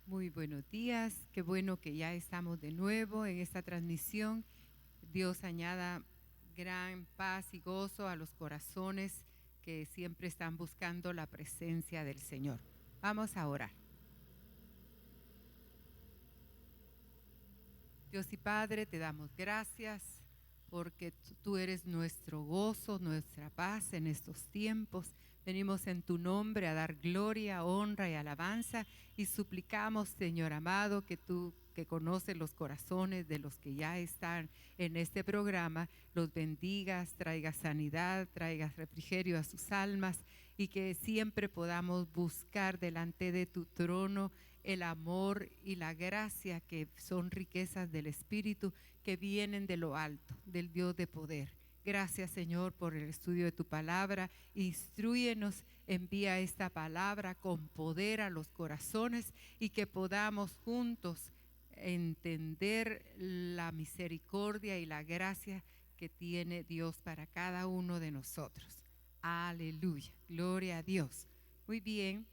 Muy buenos días, qué bueno que ya estamos de nuevo en esta transmisión. Dios añada gran paz y gozo a los corazones que siempre están buscando la presencia del Señor. Vamos a orar. Dios y Padre, te damos gracias porque tú eres nuestro gozo, nuestra paz en estos tiempos. Venimos en tu nombre a dar gloria, honra y alabanza y suplicamos, Señor amado, que tú que conoces los corazones de los que ya están en este programa, los bendigas, traigas sanidad, traigas refrigerio a sus almas y que siempre podamos buscar delante de tu trono el amor y la gracia que son riquezas del Espíritu que vienen de lo alto, del Dios de poder. Gracias, Señor, por el estudio de tu palabra. Instrúyenos, envía esta palabra con poder a los corazones y que podamos juntos entender la misericordia y la gracia que tiene Dios para cada uno de nosotros. Aleluya, gloria a Dios. Muy bien,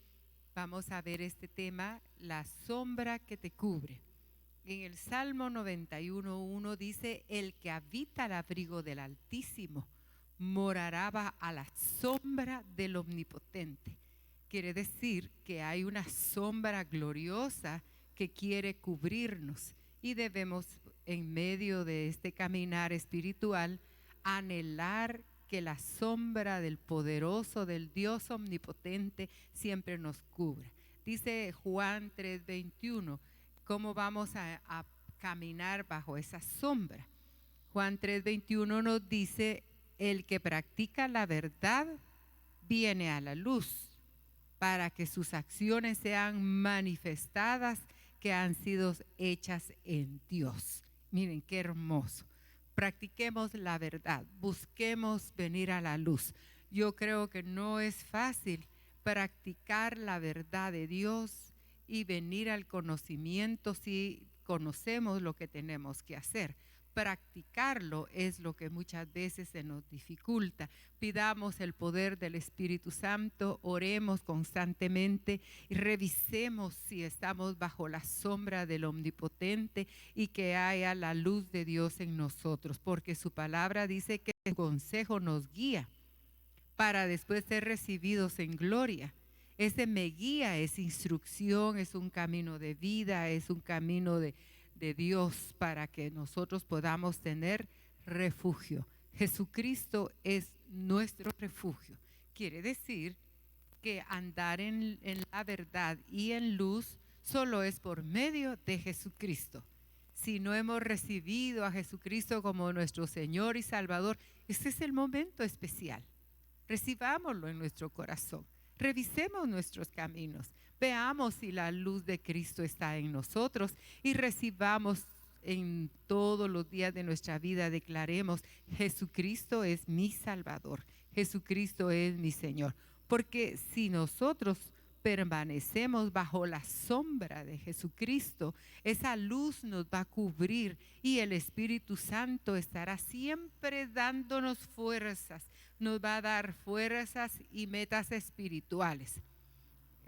vamos a ver este tema, la sombra que te cubre. En el Salmo 91:1 dice, el que habita al abrigo del Altísimo morará a la sombra del Omnipotente. Quiere decir que hay una sombra gloriosa que quiere cubrirnos y debemos, en medio de este caminar espiritual, anhelar que la sombra del poderoso, del Dios omnipotente, siempre nos cubra. Dice Juan 3:21, ¿cómo vamos a caminar bajo esa sombra? Juan 3:21 nos dice, el que practica la verdad viene a la luz para que sus acciones sean manifestadas que han sido hechas en Dios. Miren qué hermoso. Practiquemos la verdad, busquemos venir a la luz. Yo creo que no es fácil practicar la verdad de Dios y venir al conocimiento si conocemos lo que tenemos que hacer. Practicarlo es lo que muchas veces se nos dificulta. Pidamos el poder del Espíritu Santo, oremos constantemente y revisemos si estamos bajo la sombra del Omnipotente y que haya la luz de Dios en nosotros, porque su palabra dice que el consejo nos guía para después ser recibidos en gloria. Ese me guía, es instrucción, es un camino de vida, es un camino de Dios para que nosotros podamos tener refugio. Jesucristo es nuestro refugio. Quiere decir que andar en la verdad y en luz solo es por medio de Jesucristo. Si no hemos recibido a Jesucristo como nuestro Señor y Salvador, este es el momento especial. Recibámoslo en nuestro corazón. Revisemos nuestros caminos. Veamos si la luz de Cristo está en nosotros y recibamos en todos los días de nuestra vida. Declaremos, Jesucristo es mi Salvador. Jesucristo es mi Señor. Porque si nosotros permanecemos bajo la sombra de Jesucristo, esa luz nos va a cubrir y el Espíritu Santo estará siempre dándonos fuerzas, nos va a dar fuerzas y metas espirituales.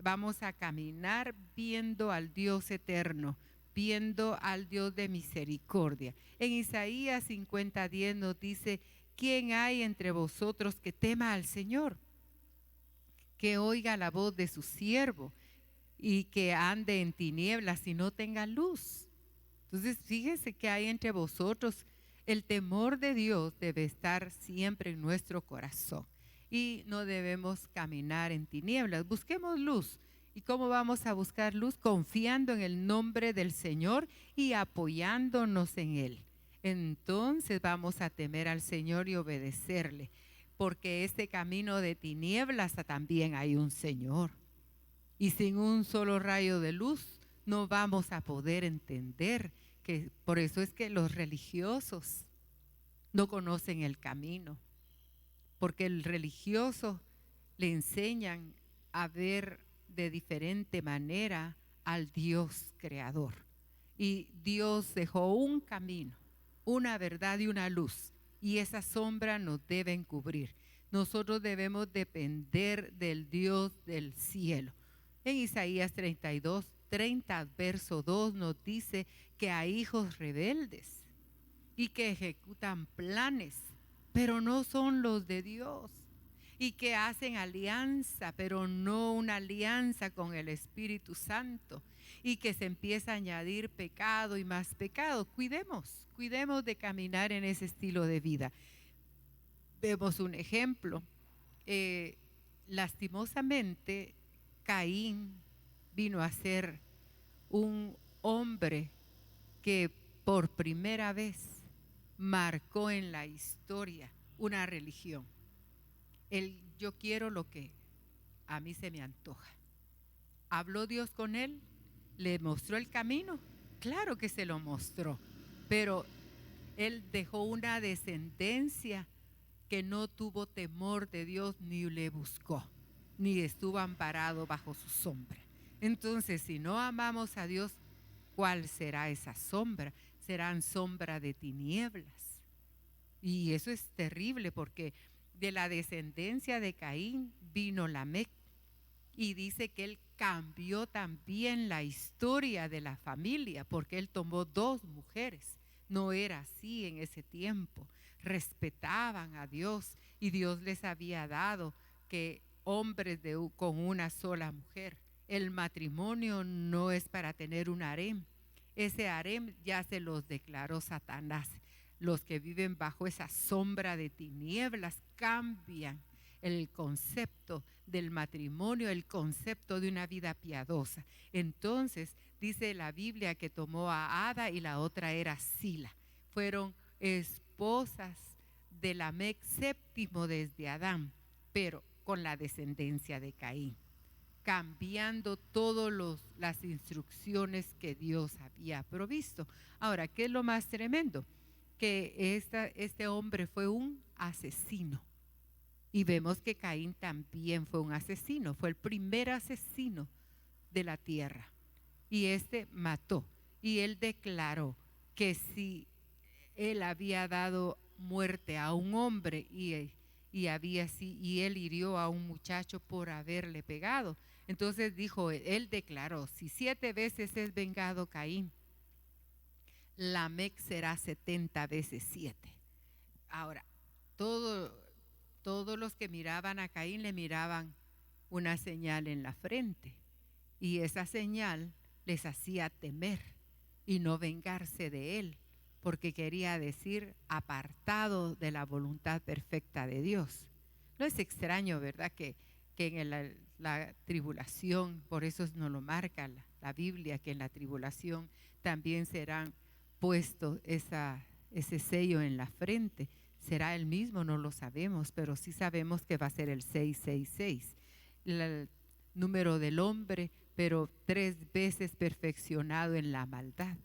Vamos a caminar viendo al Dios eterno, viendo al Dios de misericordia. En Isaías 50:10 nos dice, ¿quién hay entre vosotros que tema al Señor? Que oiga la voz de su siervo y que ande en tinieblas y no tenga luz. Entonces, fíjense que hay entre vosotros. El temor de Dios debe estar siempre en nuestro corazón y no debemos caminar en tinieblas. Busquemos luz. ¿Y cómo vamos a buscar luz? Confiando en el nombre del Señor y apoyándonos en Él. Entonces vamos a temer al Señor y obedecerle, porque este camino de tinieblas también hay un Señor. Y sin un solo rayo de luz no vamos a poder entender que por eso es que los religiosos no conocen el camino, porque el religioso le enseñan a ver de diferente manera al Dios creador. Y Dios dejó un camino, una verdad y una luz, y esa sombra nos deben cubrir. Nosotros debemos depender del Dios del cielo. En Isaías 32 30, verso 2, nos dice que hay hijos rebeldes y que ejecutan planes, pero no son los de Dios. Y que hacen alianza, pero no una alianza con el Espíritu Santo. Y que se empieza a añadir pecado y más pecado. Cuidemos de caminar en ese estilo de vida. Vemos un ejemplo. Lastimosamente, Caín vino a ser un hombre que por primera vez marcó en la historia una religión. Yo quiero lo que a mí se me antoja. ¿Habló Dios con él? ¿Le mostró el camino? Claro que se lo mostró, pero él dejó una descendencia que no tuvo temor de Dios ni le buscó, ni estuvo amparado bajo su sombra. Entonces, si no amamos a Dios, ¿cuál será esa sombra? Serán sombra de tinieblas. Y eso es terrible porque de la descendencia de Caín vino Lamec, y dice que él cambió también la historia de la familia porque él tomó 2 mujeres. No era así en ese tiempo. Respetaban a Dios y Dios les había dado que hombres con una sola mujer. El matrimonio no es para tener un harem. Ese harem ya se los declaró Satanás. Los que viven bajo esa sombra de tinieblas cambian el concepto del matrimonio, el concepto de una vida piadosa. Entonces dice la Biblia que tomó a Ada y la otra era Sila. Fueron esposas de Lamec séptimo desde Adán, pero con la descendencia de Caín, cambiando todas las instrucciones que Dios había provisto. Ahora, ¿qué es lo más tremendo? Que este hombre fue un asesino. Y vemos que Caín también fue un asesino, fue el primer asesino de la tierra. Y mató. Y él declaró que si él había dado muerte a un hombre y él hirió a un muchacho por haberle pegado. Entonces él declaró, si 7 veces es vengado Caín, Lamec será 70 veces 7. Ahora, todos los que miraban a Caín le miraban una señal en la frente, y esa señal les hacía temer y no vengarse de él, porque quería decir apartado de la voluntad perfecta de Dios. No es extraño, ¿verdad?, que en la tribulación, por eso nos lo marca la Biblia, que en la tribulación también serán puesto ese sello en la frente. ¿Será el mismo? No lo sabemos, pero sí sabemos que va a ser el 666, el número del hombre, pero 3 veces perfeccionado en la maldad.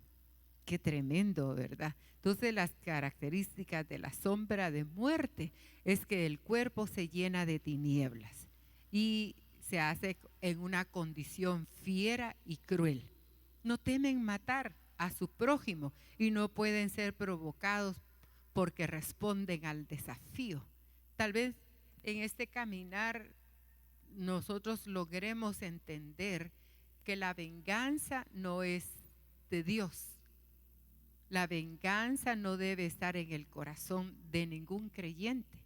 Qué tremendo, ¿verdad? Entonces, las características de la sombra de muerte es que el cuerpo se llena de tinieblas y se hace en una condición fiera y cruel. No temen matar a su prójimo y no pueden ser provocados porque responden al desafío. Tal vez en este caminar nosotros logremos entender que la venganza no es de Dios. La venganza no debe estar en el corazón de ningún creyente.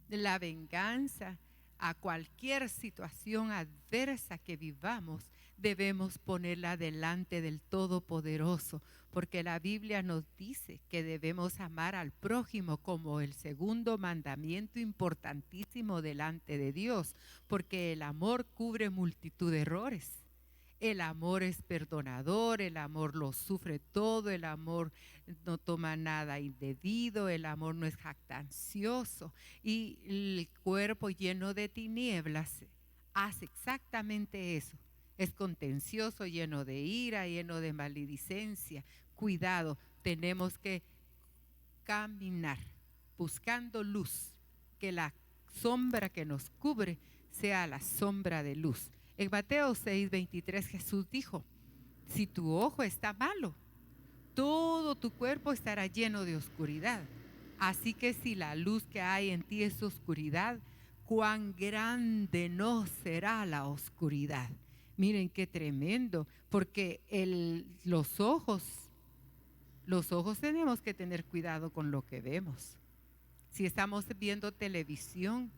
La venganza a cualquier situación adversa que vivamos, debemos ponerla delante del Todopoderoso, porque la Biblia nos dice que debemos amar al prójimo como el segundo mandamiento importantísimo delante de Dios, porque el amor cubre multitud de errores. El amor es perdonador, el amor lo sufre todo, el amor no toma nada indebido, el amor no es jactancioso, y el cuerpo lleno de tinieblas hace exactamente eso. Es contencioso, lleno de ira, lleno de maledicencia. Cuidado, tenemos que caminar buscando luz, que la sombra que nos cubre sea la sombra de luz. En Mateo 6:23 Jesús dijo, si tu ojo está malo, todo tu cuerpo estará lleno de oscuridad. Así que si la luz que hay en ti es oscuridad, cuán grande no será la oscuridad. Miren qué tremendo, porque los ojos tenemos que tener cuidado con lo que vemos. Si estamos viendo televisión,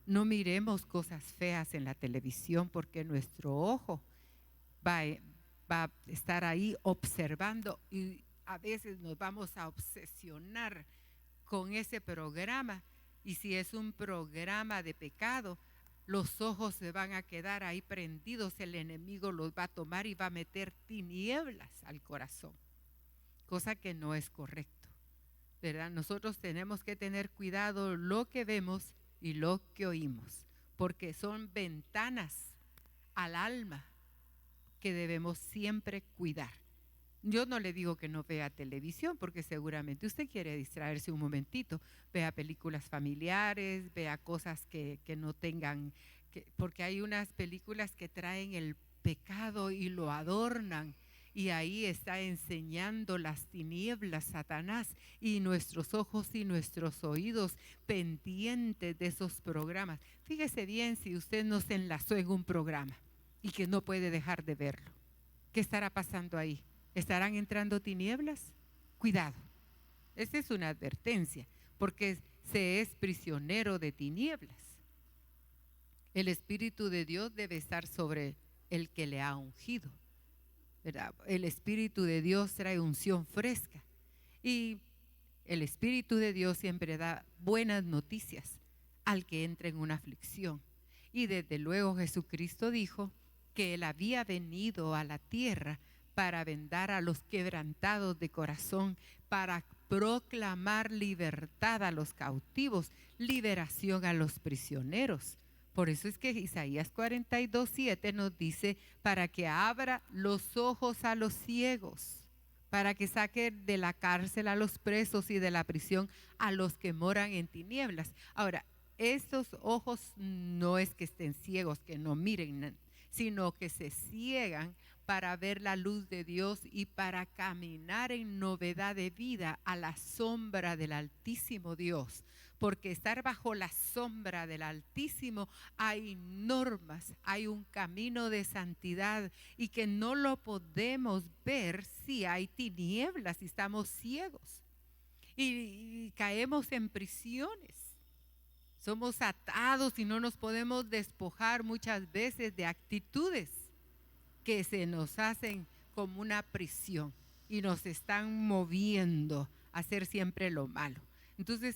no miremos cosas feas en la televisión, porque nuestro ojo va a estar ahí observando y a veces nos vamos a obsesionar con ese programa. Y si es un programa de pecado, los ojos se van a quedar ahí prendidos, el enemigo los va a tomar y va a meter tinieblas al corazón, cosa que no es correcto, ¿verdad? Nosotros tenemos que tener cuidado lo que vemos y lo que oímos, porque son ventanas al alma que debemos siempre cuidar. Yo no le digo que no vea televisión, porque seguramente usted quiere distraerse un momentito, vea películas familiares, vea cosas que no tengan, porque hay unas películas que traen el pecado y lo adornan, y ahí está enseñando las tinieblas Satanás, y nuestros ojos y nuestros oídos pendientes de esos programas. Fíjese bien si usted no se enlazó en un programa y que no puede dejar de verlo. ¿Qué estará pasando ahí? ¿Estarán entrando tinieblas? Cuidado. Esa es una advertencia, porque se es prisionero de tinieblas. El Espíritu de Dios debe estar sobre el que le ha ungido, ¿verdad? El Espíritu de Dios trae unción fresca, y el Espíritu de Dios siempre da buenas noticias al que entra en una aflicción. Y desde luego Jesucristo dijo que Él había venido a la tierra para vendar a los quebrantados de corazón, para proclamar libertad a los cautivos, liberación a los prisioneros. Por eso es que Isaías 42:7 nos dice, para que abra los ojos a los ciegos, para que saque de la cárcel a los presos y de la prisión a los que moran en tinieblas. Ahora, estos ojos no es que estén ciegos, que no miren, sino que se ciegan para ver la luz de Dios y para caminar en novedad de vida a la sombra del Altísimo Dios. Porque estar bajo la sombra del Altísimo hay normas, hay un camino de santidad, y que no lo podemos ver si hay tinieblas, si estamos ciegos y caemos en prisiones. Somos atados y no nos podemos despojar muchas veces de actitudes que se nos hacen como una prisión y nos están moviendo a hacer siempre lo malo. Entonces,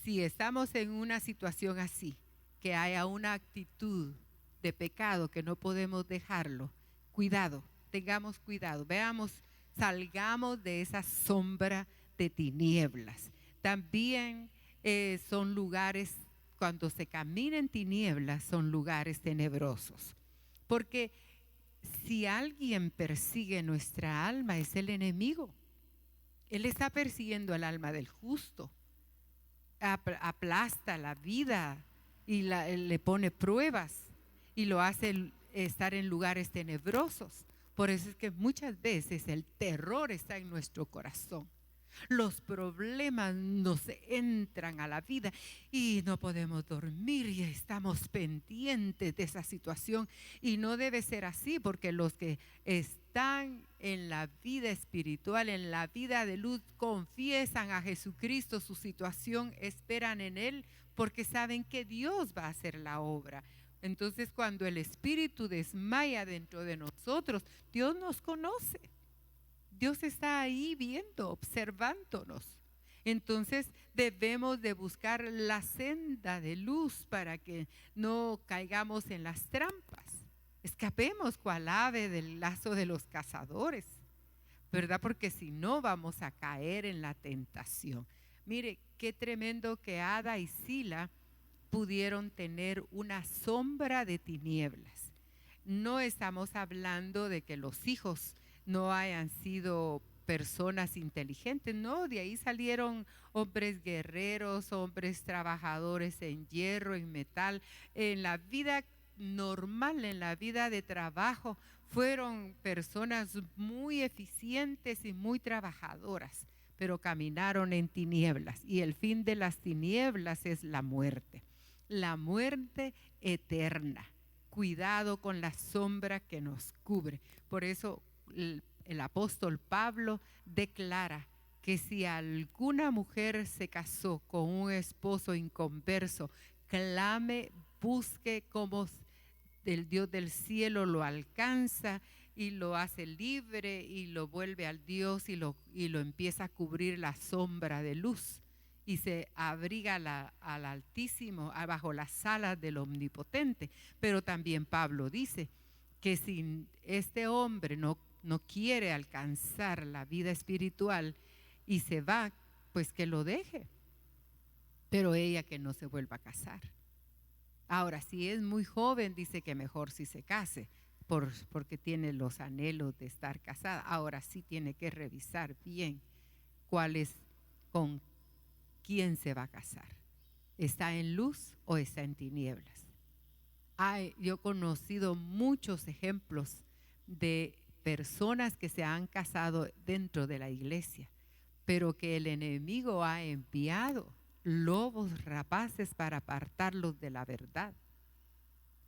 si estamos en una situación así, que haya una actitud de pecado que no podemos dejarlo, cuidado, tengamos cuidado, veamos, salgamos de esa sombra de tinieblas. También son lugares, cuando se camina en tinieblas, son lugares tenebrosos, porque si alguien persigue nuestra alma es el enemigo. Él está persiguiendo el alma del justo, aplasta la vida y le pone pruebas y lo hace estar en lugares tenebrosos. Por eso es que muchas veces el terror está en nuestro corazón. Los problemas nos entran a la vida y no podemos dormir y estamos pendientes de esa situación, y no debe ser así, porque los que están en la vida espiritual, en la vida de luz, confiesan a Jesucristo su situación, esperan en Él, porque saben que Dios va a hacer la obra. Entonces, cuando el Espíritu desmaya dentro de nosotros, Dios nos conoce. Dios está ahí viendo, observándonos. Entonces debemos de buscar la senda de luz para que no caigamos en las trampas. Escapemos cual ave del lazo de los cazadores, ¿verdad? Porque si no vamos a caer en la tentación. Mire, qué tremendo que Ada y Sila pudieron tener una sombra de tinieblas. No estamos hablando de que los hijos no hayan sido personas inteligentes, no, de ahí salieron hombres guerreros, hombres trabajadores en hierro, en metal, en la vida normal, en la vida de trabajo, fueron personas muy eficientes y muy trabajadoras, pero caminaron en tinieblas, y el fin de las tinieblas es la muerte eterna. cuidado con la sombra que nos cubre. Por eso el apóstol Pablo declara que si alguna mujer se casó con un esposo inconverso, clame, busque cómo el Dios del cielo lo alcanza y lo hace libre y lo vuelve al Dios y lo empieza a cubrir la sombra de luz y se abriga al Altísimo bajo las alas del Omnipotente. Pero también Pablo dice que si este hombre no quiere alcanzar la vida espiritual y se va, pues que lo deje, pero ella que no se vuelva a casar. Ahora, si es muy joven, dice que mejor si se case, porque tiene los anhelos de estar casada. Ahora sí tiene que revisar bien con quién se va a casar. ¿Está en luz o está en tinieblas? Yo he conocido muchos ejemplos de personas que se han casado dentro de la iglesia, pero que el enemigo ha enviado lobos rapaces para apartarlos de la verdad.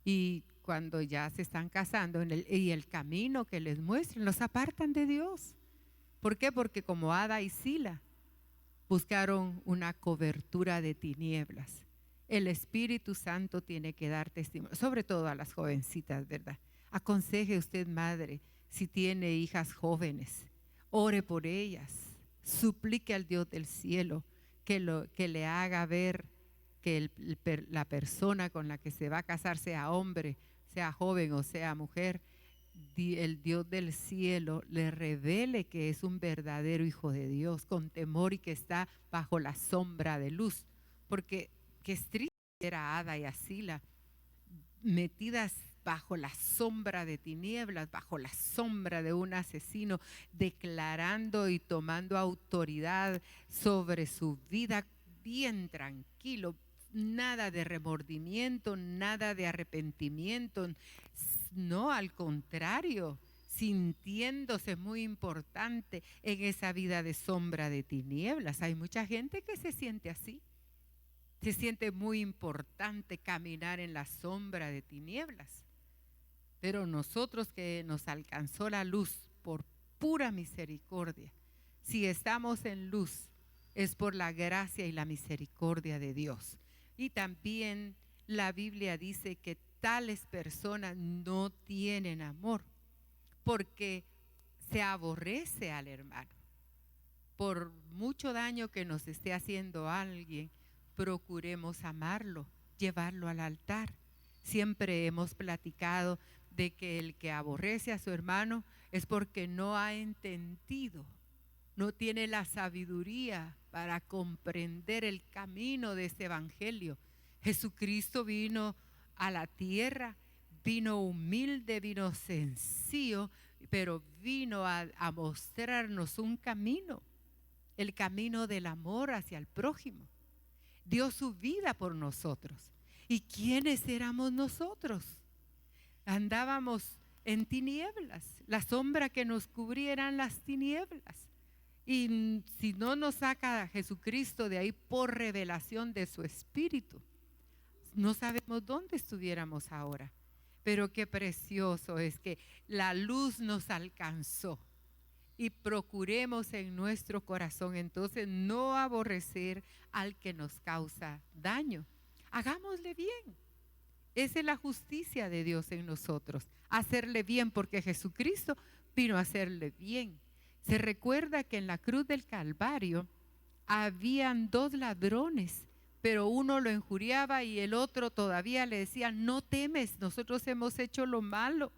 Y cuando ya se están casando y el camino que les muestran, los apartan de Dios. ¿Por qué? Porque como Ada y Sila buscaron una cobertura de tinieblas. El Espíritu Santo tiene que dar testimonio, sobre todo a las jovencitas, ¿verdad? Aconseje usted, madre, si tiene hijas jóvenes, ore por ellas, suplique al Dios del cielo que le haga ver que la persona con la que se va a casar, sea hombre, sea joven o sea mujer, el Dios del cielo le revele que es un verdadero hijo de Dios, con temor y que está bajo la sombra de luz. Porque qué triste era Ada y Sila, metidas bajo la sombra de tinieblas, bajo la sombra de un asesino, declarando y tomando autoridad sobre su vida bien tranquilo, nada de remordimiento, nada de arrepentimiento, no, al contrario, sintiéndose muy importante en esa vida de sombra de tinieblas. Hay mucha gente que se siente así. Se siente muy importante caminar en la sombra de tinieblas. Pero nosotros que nos alcanzó la luz por pura misericordia, si estamos en luz, es por la gracia y la misericordia de Dios. Y también la Biblia dice que tales personas no tienen amor, porque se aborrece al hermano. Por mucho daño que nos esté haciendo alguien, procuremos amarlo, llevarlo al altar. Siempre hemos platicado de que el que aborrece a su hermano es porque no ha entendido, no tiene la sabiduría para comprender el camino de este evangelio. Jesucristo vino a la tierra, vino humilde, vino sencillo, pero vino a mostrarnos un camino, el camino del amor hacia el prójimo. Dio su vida por nosotros. ¿Y quiénes éramos nosotros? Andábamos en tinieblas. La sombra que nos cubría eran las tinieblas. Y si no nos saca a Jesucristo de ahí por revelación de su Espíritu, no sabemos dónde estuviéramos ahora. Pero qué precioso es que la luz nos alcanzó. Y procuremos en nuestro corazón entonces no aborrecer al que nos causa daño. Hagámosle bien. Esa es la justicia de Dios en nosotros. Hacerle bien, porque Jesucristo vino a hacerle bien. Se recuerda que en la cruz del Calvario habían dos ladrones, pero uno lo injuriaba y el otro todavía le decía: no temes, nosotros hemos hecho lo malo.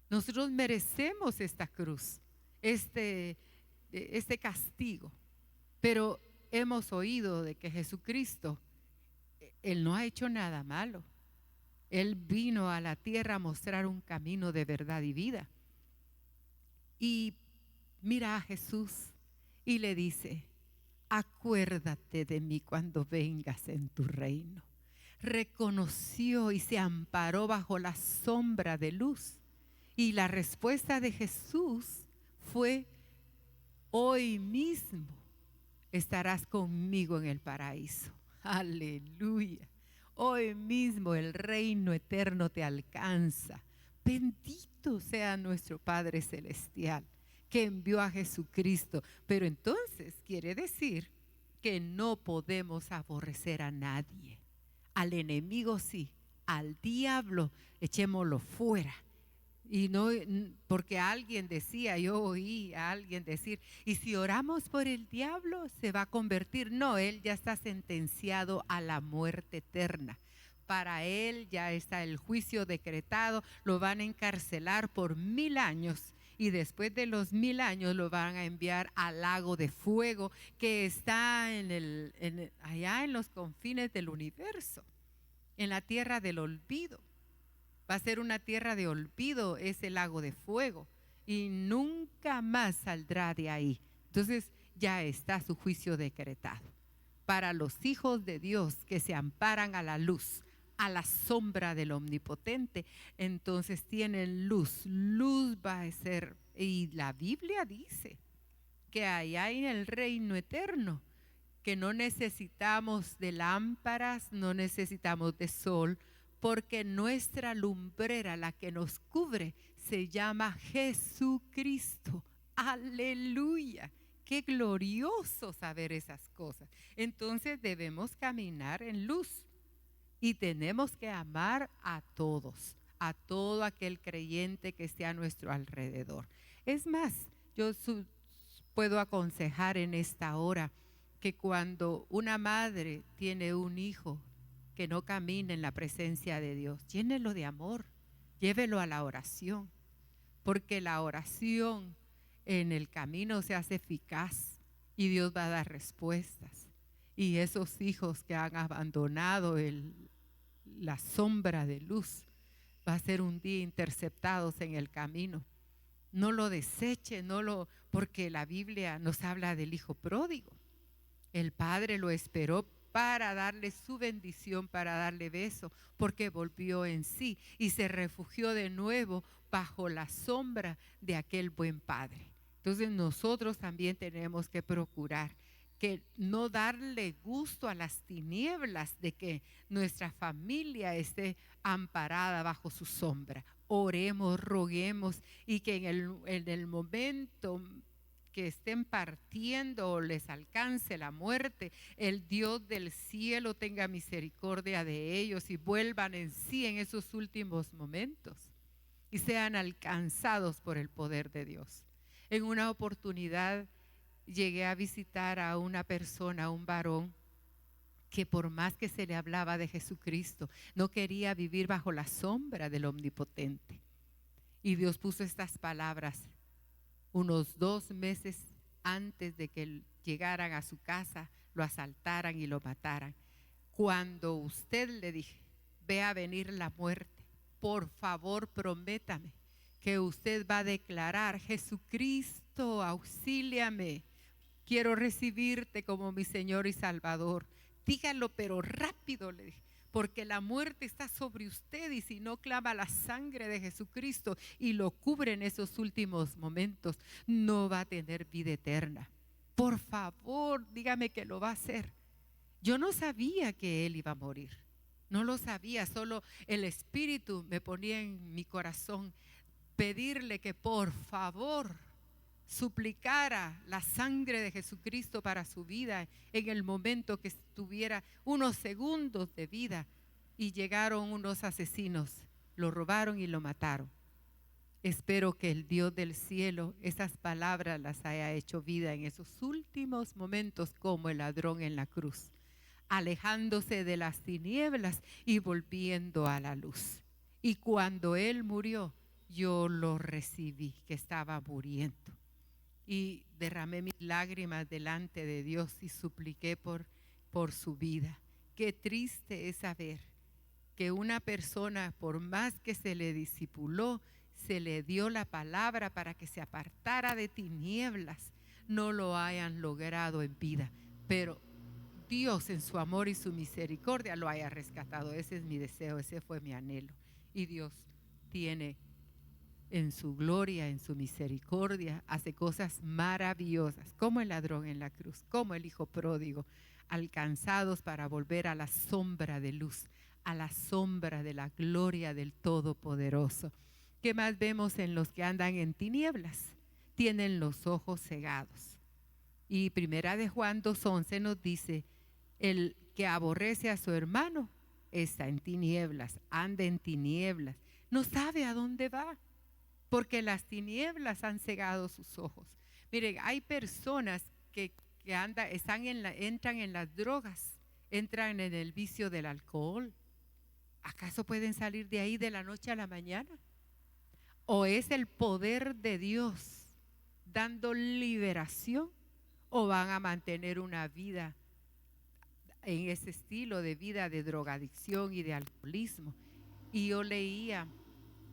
Nosotros merecemos esta cruz, este castigo. Pero hemos oído de que Jesucristo, Él no ha hecho nada malo. Él vino a la tierra a mostrar un camino de verdad y vida. Y mira a Jesús y le dice: acuérdate de mí cuando vengas en tu reino. Reconoció y se amparó bajo la sombra de luz. Y la respuesta de Jesús fue: hoy mismo estarás conmigo en el paraíso. Aleluya. Hoy mismo el reino eterno te alcanza. Bendito sea nuestro Padre Celestial que envió a Jesucristo. Pero entonces quiere decir que no podemos aborrecer a nadie. Al enemigo sí, al diablo echémoslo fuera. Y no, porque alguien decía, yo oí a alguien decir, y si oramos por el diablo se va a convertir. No, él ya está sentenciado a la muerte eterna. Para él ya está el juicio decretado, lo van a encarcelar por 1000 años y después de los 1000 años lo van a enviar al lago de fuego que está allá en los confines del universo, en la tierra del olvido. Va a ser una tierra de olvido ese lago de fuego y nunca más saldrá de ahí. Entonces ya está su juicio decretado. Para los hijos de Dios que se amparan a la luz, a la sombra del Omnipotente, entonces tienen luz. Luz va a ser. Y la Biblia dice que allá en el reino eterno, que no necesitamos de lámparas, no necesitamos de sol, porque nuestra lumbrera, la que nos cubre, se llama Jesucristo. Aleluya. Qué glorioso saber esas cosas. Entonces debemos caminar en luz y tenemos que amar a todos, a todo aquel creyente que esté a nuestro alrededor. Es más, yo puedo aconsejar en esta hora que cuando una madre tiene un hijo que no camina en la presencia de Dios, llénelo de amor, llévelo a la oración, porque la oración en el camino se hace eficaz y Dios va a dar respuestas. Y esos hijos que han abandonado la sombra de luz, va a ser un día interceptados en el camino. No lo deseche, porque la Biblia nos habla del hijo pródigo. El padre lo esperó para darle su bendición, para darle beso, porque volvió en sí y se refugió de nuevo bajo la sombra de aquel buen padre. Entonces nosotros también tenemos que procurar que no darle gusto a las tinieblas de que nuestra familia esté amparada bajo su sombra. Oremos, roguemos y que en el momento que estén partiendo o les alcance la muerte, el Dios del cielo tenga misericordia de ellos y vuelvan en sí en esos últimos momentos y sean alcanzados por el poder de Dios. En una oportunidad llegué a visitar a una persona, a un varón, que por más que se le hablaba de Jesucristo, no quería vivir bajo la sombra del Omnipotente. Y Dios puso estas palabras unos 2 meses antes de que llegaran a su casa, lo asaltaran y lo mataran. Cuando usted le dije, vea venir la muerte, por favor prométame que usted va a declarar, Jesucristo, auxíliame, quiero recibirte como mi Señor y Salvador. Dígalo, pero rápido, le dije, porque la muerte está sobre usted y si no clama la sangre de Jesucristo y lo cubre en esos últimos momentos, no va a tener vida eterna. Por favor, dígame que lo va a hacer. Yo no sabía que él iba a morir. No lo sabía, solo el Espíritu me ponía en mi corazón pedirle que por favor suplicara la sangre de Jesucristo para su vida en el momento que estuviera unos segundos de vida, y llegaron unos asesinos, lo robaron y lo mataron. Espero que el Dios del cielo esas palabras las haya hecho vida en esos últimos momentos, como el ladrón en la cruz, alejándose de las tinieblas y volviendo a la luz. Y cuando él murió, yo lo recibí, que estaba muriendo. Y derramé mis lágrimas delante de Dios y supliqué por su vida. Qué triste es saber que una persona, por más que se le discipuló, se le dio la palabra para que se apartara de tinieblas, no lo hayan logrado en vida. Pero Dios en su amor y su misericordia lo haya rescatado. Ese es mi deseo, ese fue mi anhelo. Y Dios tiene en su gloria, en su misericordia, hace cosas maravillosas, como el ladrón en la cruz, como el hijo pródigo. alcanzados para volver a la sombra de luz, a la sombra de la gloria del Todopoderoso. ¿Qué más vemos en los que andan en tinieblas? Tienen los ojos cegados. Y primera de Juan 2:11 nos dice, el que aborrece a su hermano está en tinieblas, anda en tinieblas, no sabe a dónde va, porque las tinieblas han cegado sus ojos. Miren, hay personas que entran en las drogas, entran en el vicio del alcohol. ¿Acaso pueden salir de ahí de la noche a la mañana? ¿O es el poder de Dios dando liberación? ¿O van a mantener una vida en ese estilo de vida de drogadicción y de alcoholismo? Y yo leía,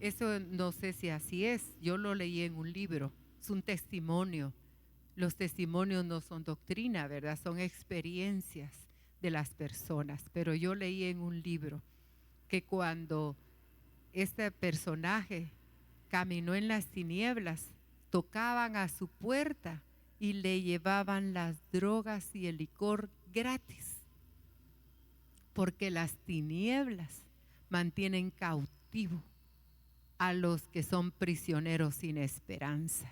eso no sé si así es, yo lo leí en un libro, es un testimonio. Los testimonios no son doctrina, ¿verdad? Son experiencias de las personas. Pero yo leí en un libro que cuando este personaje caminó en las tinieblas, tocaban a su puerta y le llevaban las drogas y el licor gratis, porque las tinieblas mantienen cautivo a los que son prisioneros sin esperanza.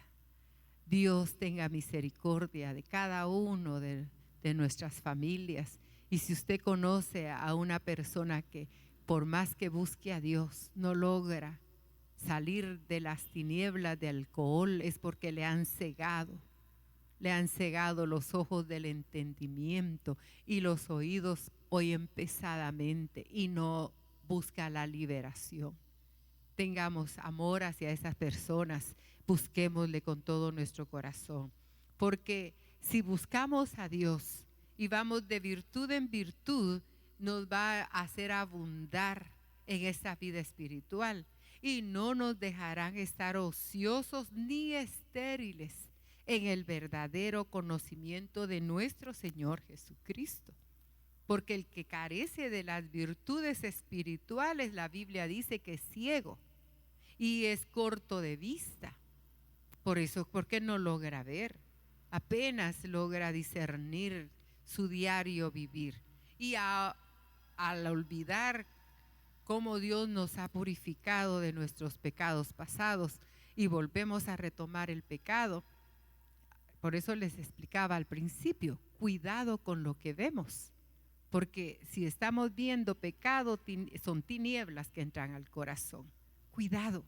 Dios tenga misericordia de cada uno de nuestras familias. Y si usted conoce a una persona que por más que busque a Dios no logra salir de las tinieblas de alcohol, es porque le han cegado los ojos del entendimiento y los oídos oyen pesadamente y no busca la liberación. Tengamos amor hacia esas personas, busquémosle con todo nuestro corazón, porque si buscamos a Dios y vamos de virtud en virtud, nos va a hacer abundar en esta vida espiritual y no nos dejarán estar ociosos ni estériles en el verdadero conocimiento de nuestro Señor Jesucristo. Porque el que carece de las virtudes espirituales, la Biblia dice que es ciego y es corto de vista. Por eso, porque no logra ver, apenas logra discernir su diario vivir. Y al olvidar cómo Dios nos ha purificado de nuestros pecados pasados y volvemos a retomar el pecado, por eso les explicaba al principio, cuidado con lo que vemos. Porque si estamos viendo pecado, son tinieblas que entran al corazón. Cuidado,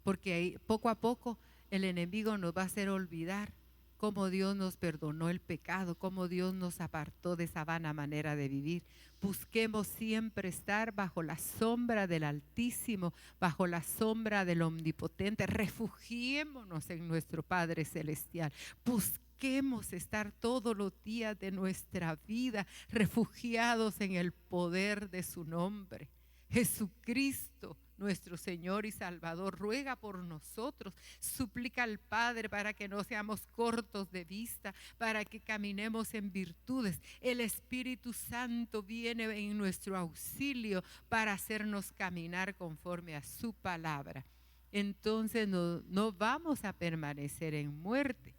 porque poco a poco el enemigo nos va a hacer olvidar cómo Dios nos perdonó el pecado, cómo Dios nos apartó de esa vana manera de vivir. Busquemos siempre estar bajo la sombra del Altísimo, bajo la sombra del Omnipotente. Refugiémonos en nuestro Padre Celestial. Busquemos estar todos los días de nuestra vida refugiados en el poder de su nombre. Jesucristo, nuestro Señor y Salvador, ruega por nosotros, suplica al Padre para que no seamos cortos de vista, para que caminemos en virtudes. El Espíritu Santo viene en nuestro auxilio para hacernos caminar conforme a su palabra. Entonces no vamos a permanecer en muerte,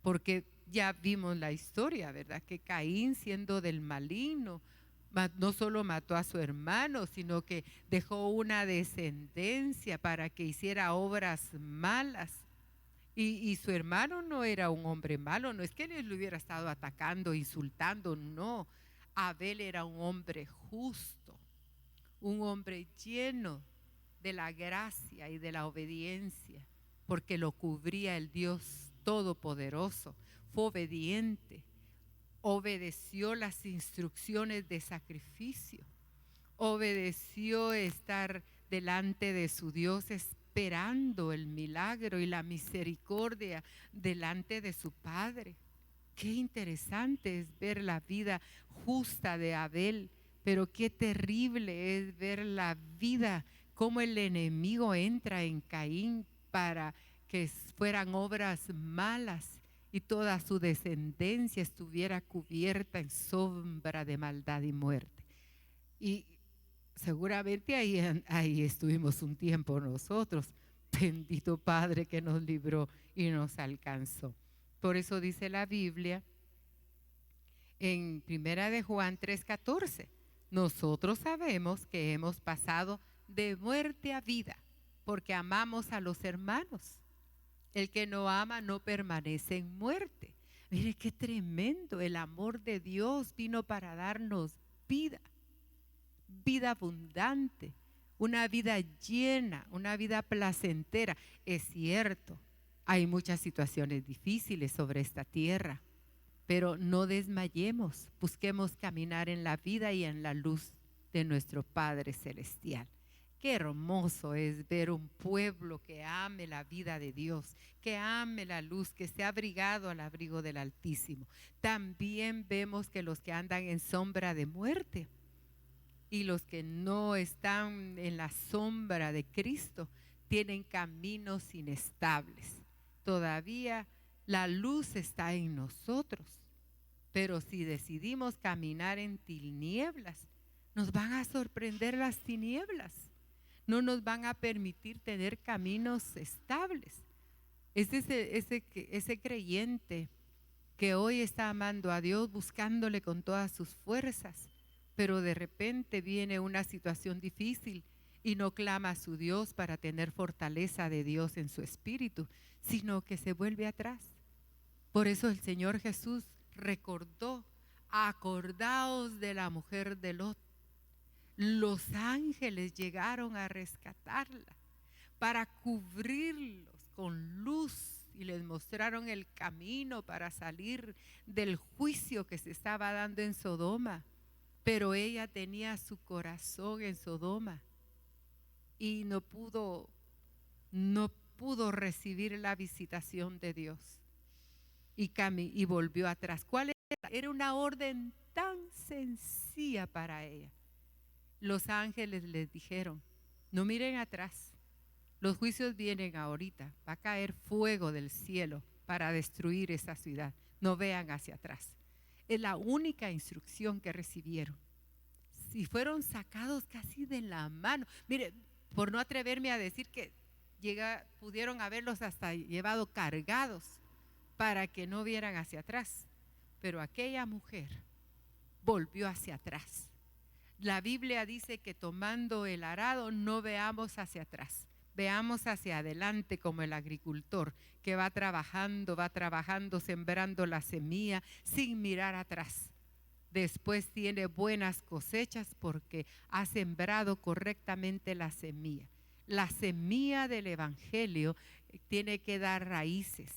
porque ya vimos la historia, ¿verdad? Que Caín, siendo del maligno, no solo mató a su hermano, sino que dejó una descendencia para que hiciera obras malas. Y su hermano no era un hombre malo, no es que él lo hubiera estado atacando, insultando, no. Abel era un hombre justo, un hombre lleno de la gracia y de la obediencia, porque lo cubría el Dios Todopoderoso. Fue obediente. Obedeció las instrucciones de sacrificio, obedeció estar delante de su Dios esperando el milagro y la misericordia delante de su Padre. Qué interesante es ver la vida justa de Abel, pero qué terrible es ver la vida, cómo el enemigo entra en Caín para que fueran obras malas y toda su descendencia estuviera cubierta en sombra de maldad y muerte. Y seguramente ahí estuvimos un tiempo nosotros. Bendito Padre que nos libró y nos alcanzó. Por eso dice la Biblia En Primera de Juan 3:14, nosotros sabemos que hemos pasado de muerte a vida porque amamos a los hermanos. El que no ama no permanece en muerte. Mire qué tremendo, el amor de Dios vino para darnos vida, vida abundante, una vida llena, una vida placentera. Es cierto, hay muchas situaciones difíciles sobre esta tierra, pero no desmayemos, busquemos caminar en la vida y en la luz de nuestro Padre Celestial. Qué hermoso es ver un pueblo que ame la vida de Dios, que ame la luz, que esté abrigado al abrigo del Altísimo. También vemos que los que andan en sombra de muerte y los que no están en la sombra de Cristo tienen caminos inestables. Todavía la luz está en nosotros, pero si decidimos caminar en tinieblas, nos van a sorprender las tinieblas. No nos van a permitir tener caminos estables. Es ese creyente que hoy está amando a Dios, buscándole con todas sus fuerzas, pero de repente viene una situación difícil y no clama a su Dios para tener fortaleza de Dios en su espíritu, sino que se vuelve atrás. Por eso el Señor Jesús recordó: acordaos de la mujer de Lot. Los ángeles llegaron a rescatarla para cubrirlos con luz y les mostraron el camino para salir del juicio que se estaba dando en Sodoma. Pero ella tenía su corazón en Sodoma y no pudo recibir la visitación de Dios y volvió atrás. ¿Cuál era? Era una orden tan sencilla para ella. Los ángeles les dijeron: no miren atrás, los juicios vienen ahorita, va a caer fuego del cielo para destruir esa ciudad, no vean hacia atrás. Es la única instrucción que recibieron. Y fueron sacados casi de la mano. Mire, por no atreverme a decir que pudieron haberlos hasta llevado cargados para que no vieran hacia atrás. Pero aquella mujer volvió hacia atrás. La Biblia dice que tomando el arado no veamos hacia atrás, veamos hacia adelante como el agricultor que va trabajando, sembrando la semilla sin mirar atrás. Después tiene buenas cosechas porque ha sembrado correctamente la semilla. La semilla del Evangelio tiene que dar raíces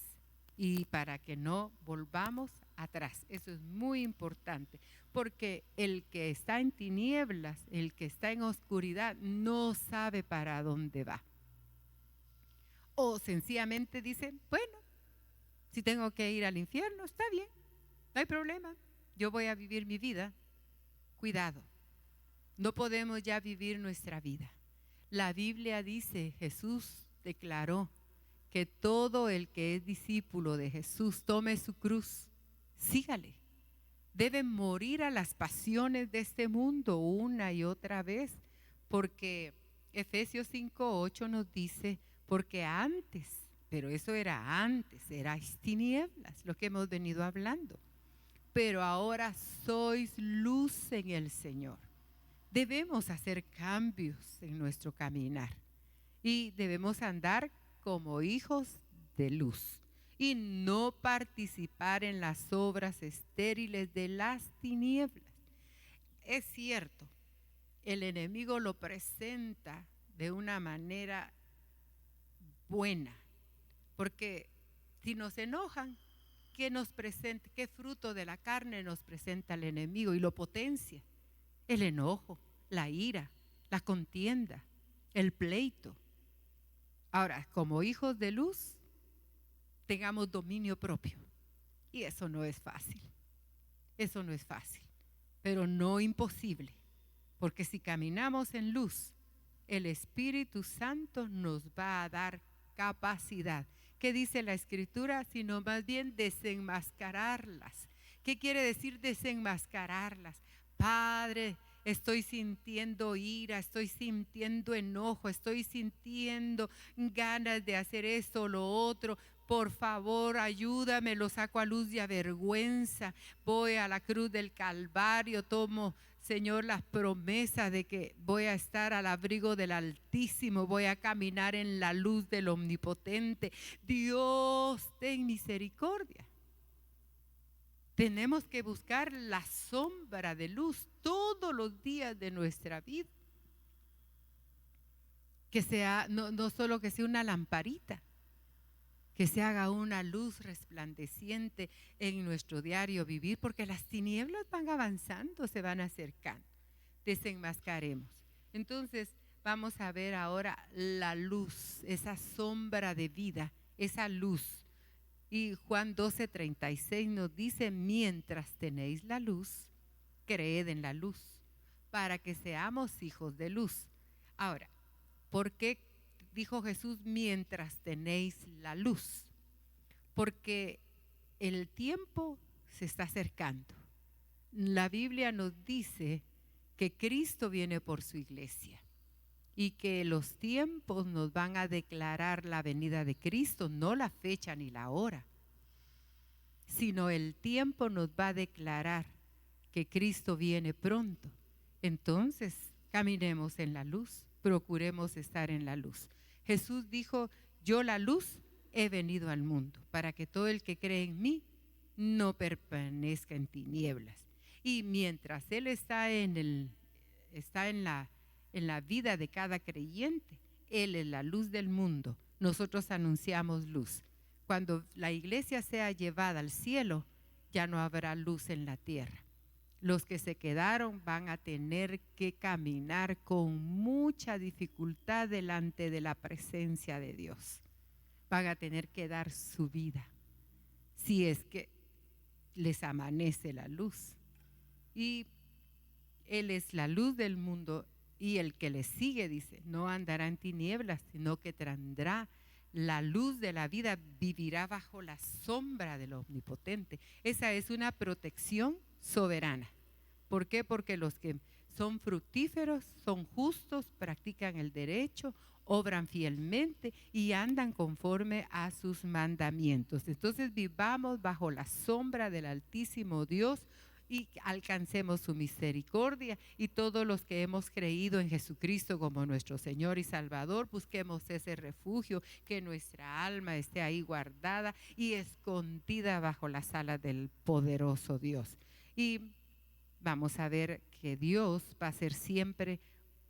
y para que no volvamos atrás. Eso es muy importante, porque el que está en tinieblas, el que está en oscuridad, no sabe para dónde va. O sencillamente dice: bueno, si tengo que ir al infierno, está bien, no hay problema, yo voy a vivir mi vida. Cuidado, no podemos ya vivir nuestra vida. La Biblia dice, Jesús declaró que todo el que es discípulo de Jesús tome su cruz, sígale. Deben morir a las pasiones de este mundo una y otra vez, porque Efesios 5:8 nos dice: porque antes, pero eso era antes, erais tinieblas, lo que hemos venido hablando, pero ahora sois luz en el Señor. Debemos hacer cambios en nuestro caminar y debemos andar como hijos de luz y no participar en las obras estériles de las tinieblas. Es cierto, el enemigo lo presenta de una manera buena, porque si nos enojan, ¿qué fruto de la carne nos presenta el enemigo y lo potencia? El enojo, la ira, la contienda, el pleito. Ahora, como hijos de luz, tengamos dominio propio. Y eso no es fácil. Eso no es fácil, pero no imposible. Porque si caminamos en luz, el Espíritu Santo nos va a dar capacidad. ¿Qué dice la Escritura? Sino más bien desenmascararlas. ¿Qué quiere decir desenmascararlas? Padre, estoy sintiendo ira, estoy sintiendo enojo, estoy sintiendo ganas de hacer esto o lo otro. por favor, ayúdame, lo saco a luz de avergüenza. Voy a la cruz del Calvario, tomo, Señor, las promesas de que voy a estar al abrigo del Altísimo, voy a caminar en la luz del Omnipotente. Dios, ten misericordia. Tenemos que buscar la sombra de luz todos los días de nuestra vida. Que sea, no solo que sea una lamparita, que se haga una luz resplandeciente en nuestro diario vivir, porque las tinieblas van avanzando, se van acercando. Desenmascaremos. Entonces, vamos a ver ahora la luz, esa sombra de vida, esa luz. Y Juan 12:36 nos dice: mientras tenéis la luz, creed en la luz, para que seamos hijos de luz. Ahora, ¿por qué dijo Jesús mientras tenéis la luz? Porque el tiempo se está acercando. La Biblia nos dice que Cristo viene por su iglesia y que los tiempos nos van a declarar la venida de Cristo, no la fecha ni la hora, sino el tiempo nos va a declarar que Cristo viene pronto. Entonces, caminemos en la luz, procuremos estar en la luz. Jesús dijo: yo, la luz, he venido al mundo para que todo el que cree en mí no permanezca en tinieblas. Y mientras Él está en la vida de cada creyente, Él es la luz del mundo. Nosotros anunciamos luz. Cuando la iglesia sea llevada al cielo, ya no habrá luz en la tierra. Los que se quedaron van a tener que caminar con mucha dificultad delante de la presencia de Dios. Van a tener que dar su vida, si es que les amanece la luz. Y Él es la luz del mundo, y el que le sigue, dice, no andará en tinieblas, sino que tendrá la luz de la vida, vivirá bajo la sombra del Omnipotente. Esa es una protección soberana. ¿Por qué? Porque los que son fructíferos, son justos, practican el derecho, obran fielmente y andan conforme a sus mandamientos. Entonces vivamos bajo la sombra del Altísimo Dios y alcancemos su misericordia, y todos los que hemos creído en Jesucristo como nuestro Señor y Salvador, busquemos ese refugio, que nuestra alma esté ahí guardada y escondida bajo las alas del poderoso Dios. Y vamos a ver que Dios va a ser siempre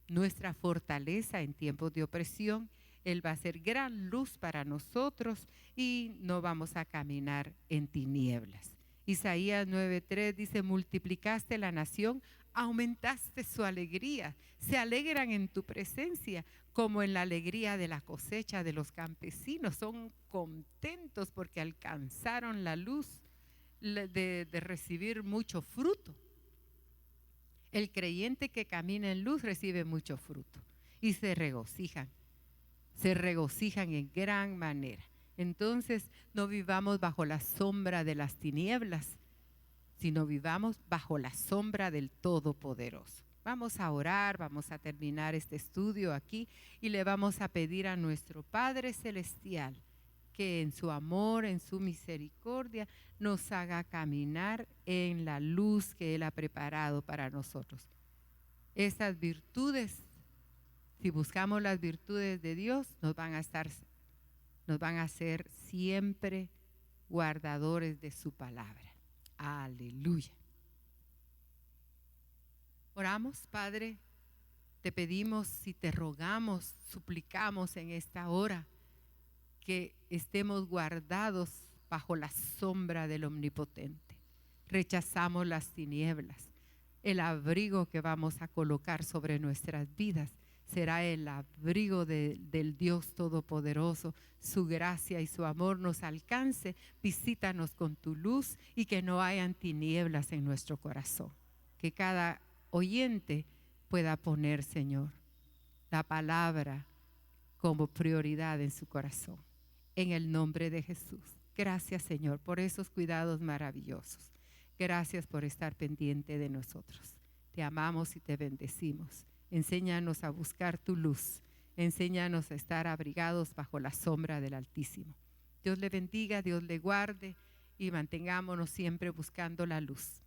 nuestra fortaleza en tiempos de opresión. Él va a ser gran luz para nosotros y no vamos a caminar en tinieblas. Isaías 9:3 dice: multiplicaste la nación, aumentaste su alegría, se alegran en tu presencia como en la alegría de la cosecha de los campesinos. Son contentos porque alcanzaron la luz de recibir mucho fruto. El creyente que camina en luz recibe mucho fruto y se regocijan en gran manera. Entonces, no vivamos bajo la sombra de las tinieblas, sino vivamos bajo la sombra del Todopoderoso. Vamos a orar, vamos a terminar este estudio aquí y le vamos a pedir a nuestro Padre Celestial que en su amor, en su misericordia, nos haga caminar en la luz que Él ha preparado para nosotros. Estas virtudes, si buscamos las virtudes de Dios, nos van a ser siempre guardadores de su palabra. Aleluya. Oramos, Padre, te pedimos y te rogamos, suplicamos en esta hora que estemos guardados bajo la sombra del Omnipotente. Rechazamos las tinieblas. El abrigo que vamos a colocar sobre nuestras vidas será el abrigo del Dios Todopoderoso. Su gracia y su amor nos alcance. Visítanos con tu luz y que no hayan tinieblas en nuestro corazón. Que cada oyente pueda poner, Señor, la palabra como prioridad en su corazón. En el nombre de Jesús. Gracias, Señor, por esos cuidados maravillosos. Gracias por estar pendiente de nosotros. Te amamos y te bendecimos. Enséñanos a buscar tu luz. Enséñanos a estar abrigados bajo la sombra del Altísimo. Dios le bendiga, Dios le guarde y mantengámonos siempre buscando la luz.